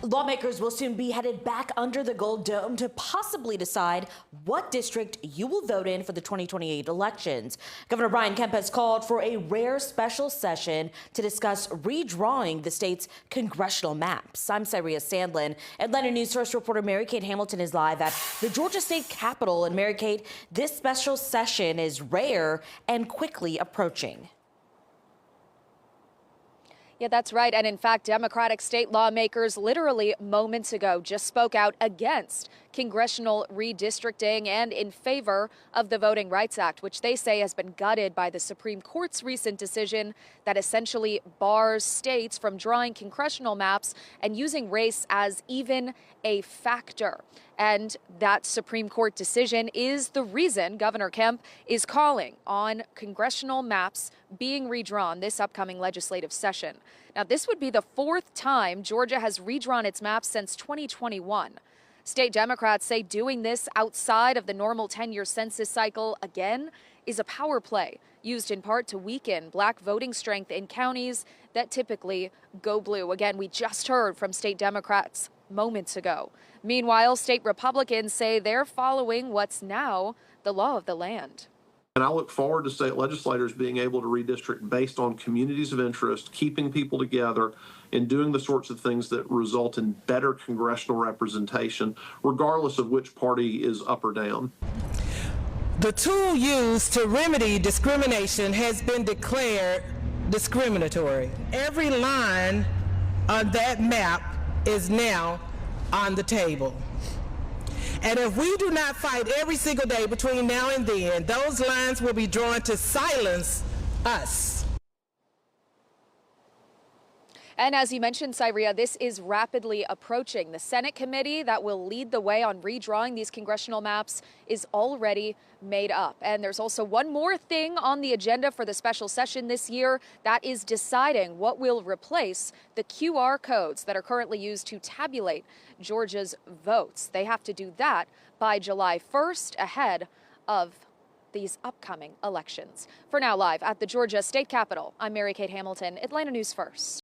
Lawmakers will soon be headed back under the Gold Dome to possibly decide what district you will vote in for the 2028 elections. Governor Kemp has called for a rare special session to discuss redrawing the state's congressional maps. I'm Cyria Sandlin. Atlanta News First reporter Mary Kate Hamilton is live at the Georgia State Capitol. And Mary Kate, this special session is rare and quickly approaching. Yeah, that's right. And in fact, Democratic state lawmakers literally moments ago just spoke out against congressional redistricting and in favor of the Voting Rights Act, which they say has been gutted by the Supreme Court's recent decision that essentially bars states from drawing congressional maps and using race as even a factor. And that Supreme Court decision is the reason Governor Kemp is calling on congressional maps being redrawn this upcoming legislative session. Now, this would be the fourth time Georgia has redrawn its maps since 2021. State Democrats say doing this outside of the normal 10-year census cycle again is a power play used in part to weaken black voting strength in counties that typically go blue. Again, we just heard from state Democrats moments ago. Meanwhile, state Republicans say they're following what's now the law of the land. And I look forward to state legislators being able to redistrict based on communities of interest, keeping people together, and doing the sorts of things that result in better congressional representation, regardless of which party is up or down. The tool used to remedy discrimination has been declared discriminatory. Every line on that map is now on the table. And if we do not fight every single day between now and then, those lines will be drawn to silence us. And as you mentioned, Cyria, this is rapidly approaching. The Senate committee that will lead the way on redrawing these congressional maps is already made up. And there's also one more thing on the agenda for the special session this year. That is deciding what will replace the QR codes that are currently used to tabulate Georgia's votes. They have to do that by July 1st ahead of these upcoming elections. For now, live at the Georgia State Capitol, I'm Mary Kate Hamilton, Atlanta News First.